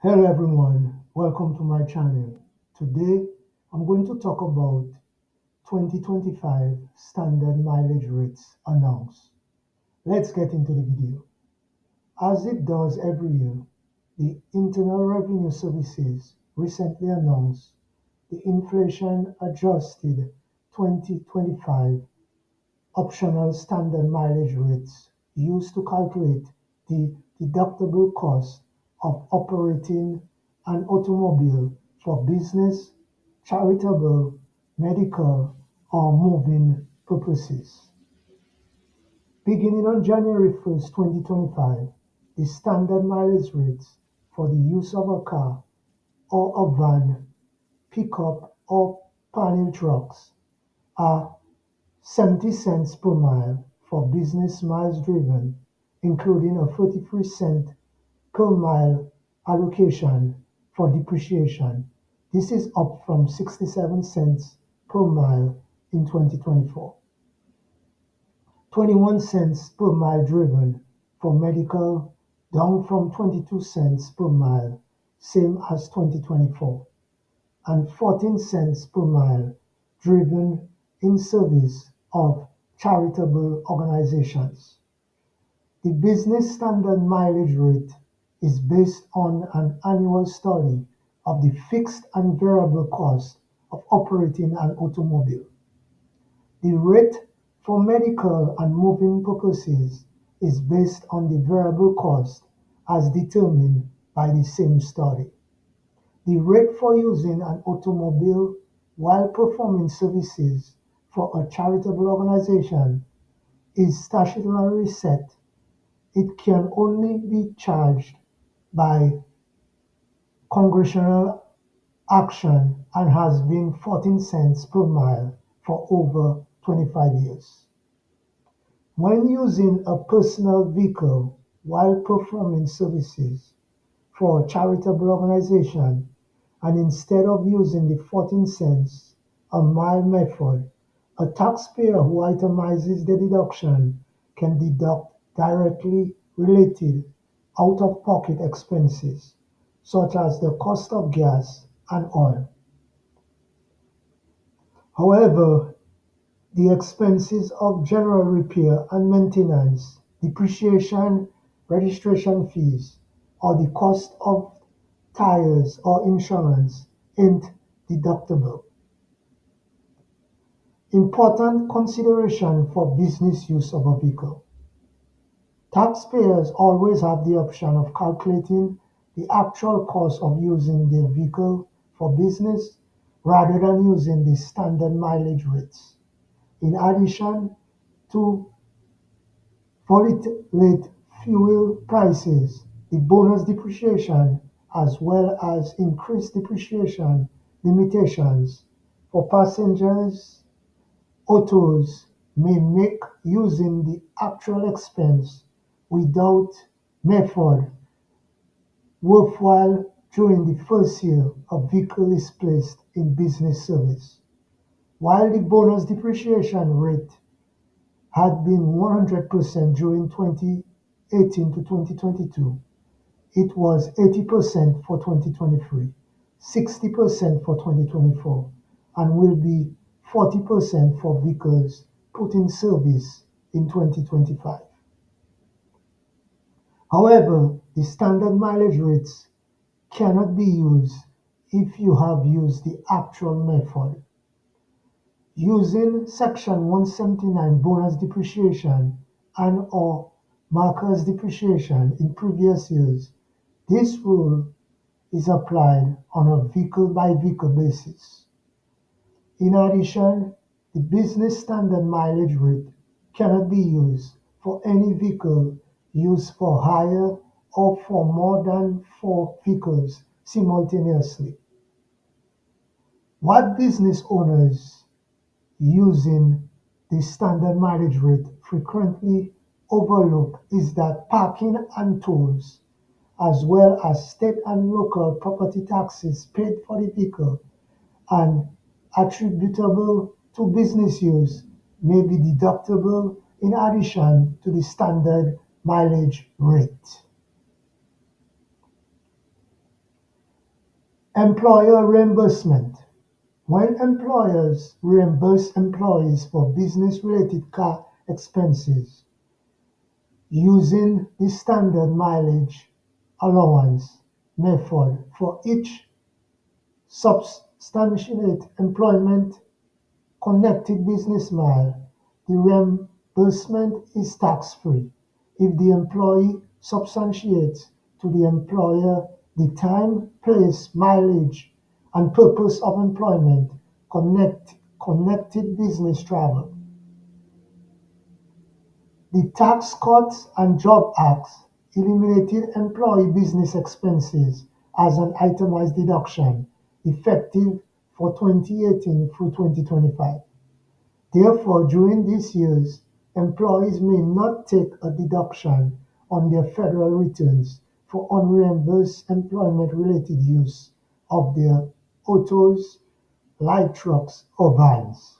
Hello everyone, welcome to my channel. Today I'm going to talk about 2025 standard mileage rates announced. Let's get into the video. As it does every year, the Internal Revenue Services recently announced the inflation adjusted 2025 optional standard mileage rates used to calculate the deductible cost of operating an automobile for business, charitable, medical, or moving purposes. Beginning on January 1st, 2025, the standard mileage rates for the use of a car or a van, pickup, or panel trucks are 70 cents per mile for business miles driven, including a 43-cent per mile allocation for depreciation. This is up from 67 cents per mile in 2024. 21 cents per mile driven for medical, down from 22 cents per mile, same as 2024, and 14 cents per mile driven in service of charitable organizations. The business standard mileage rate is based on an annual study of the fixed and variable cost of operating an automobile. The rate for medical and moving purposes is based on the variable cost as determined by the same study. The rate for using an automobile while performing services for a charitable organization is statutorily set. It can only be charged by congressional action and has been 14 cents per mile for over 25 years. When using a personal vehicle while performing services for a charitable organization, and instead of using the 14 cents a mile method, a taxpayer who itemizes the deduction can deduct directly related out-of-pocket expenses, such as the cost of gas and oil. However, the expenses of general repair and maintenance, depreciation, registration fees, or the cost of tires or insurance ain't deductible. Important consideration for business use of a vehicle. Taxpayers always have the option of calculating the actual cost of using their vehicle for business rather than using the standard mileage rates. In addition to volatile fuel prices, the bonus depreciation, as well as increased depreciation limitations for passengers autos may make using the actual expense without method worthwhile during the first year a vehicle is placed in business service. While the bonus depreciation rate had been 100% during 2018 to 2022, it was 80% for 2023, 60% for 2024, and will be 40% for vehicles put in service in 2025. However, the standard mileage rates cannot be used if you have used the actual method. Using Section 179 bonus depreciation and/or markers depreciation in previous years, this rule is applied on a vehicle-by-vehicle basis. In addition, the business standard mileage rate cannot be used for any vehicle used for hire or for more than 4 vehicles simultaneously. What business owners using the standard mileage rate frequently overlook is that parking and tolls, as well as state and local property taxes paid for the vehicle and attributable to business use, may be deductible in addition to the standard mileage rate. Employer reimbursement. When employers reimburse employees for business-related car expenses using the standard mileage allowance method for each substantiate employment-connected business mile, the reimbursement is tax-free if the employee substantiates to the employer the time, place, mileage, and purpose of employment connected business travel. The Tax Cuts and Jobs Act eliminated employee business expenses as an itemized deduction effective for 2018 through 2025. Therefore, during these years, employees may not take a deduction on their federal returns for unreimbursed employment-related use of their autos, light trucks, or vans.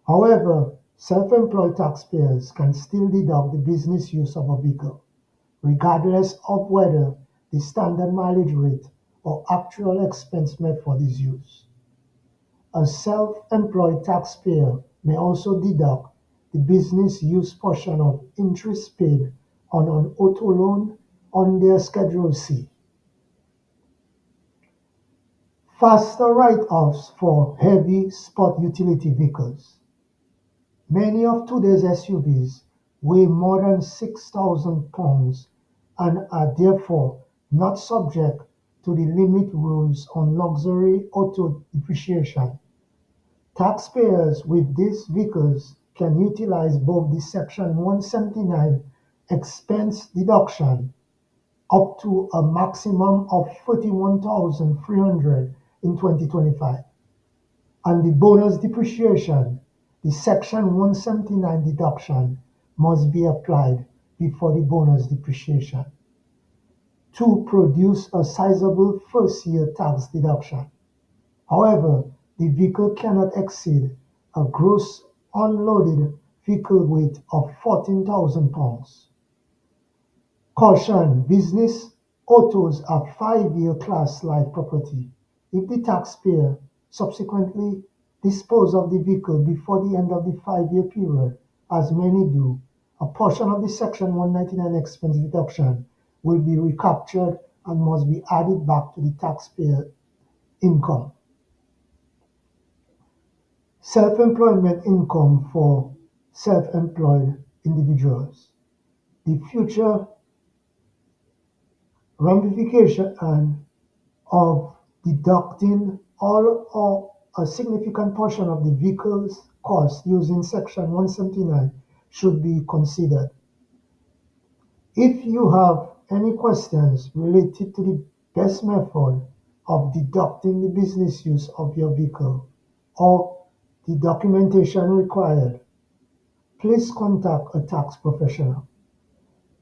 However, self-employed taxpayers can still deduct the business use of a vehicle, regardless of whether the standard mileage rate or actual expense method is used. A self-employed taxpayer may also deduct the business use portion of interest paid on an auto loan on their Schedule C. Faster write-offs for heavy sport utility vehicles. Many of today's SUVs weigh more than 6,000 pounds and are therefore not subject to the limit rules on luxury auto depreciation. Taxpayers with these vehicles can utilize both the Section 179 expense deduction up to a maximum of 41,300 in 2025 and the bonus depreciation. The Section 179 deduction must be applied before the bonus depreciation to produce a sizable first-year tax deduction. However, the vehicle cannot exceed a gross unloaded vehicle weight of 14,000 pounds. Caution: business autos are 5-year class-like property. If the taxpayer subsequently disposes of the vehicle before the end of the 5-year period, as many do, a portion of the Section 199 expense deduction will be recaptured and must be added back to the taxpayer income. Self-employment income for self-employed individuals. The future ramification of deducting all or a significant portion of the vehicle's cost using Section 179 should be considered. If you have any questions related to the best method of deducting the business use of your vehicle or the documentation required, please contact a tax professional.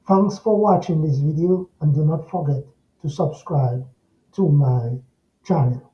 Thanks for watching this video and do not forget to subscribe to my channel.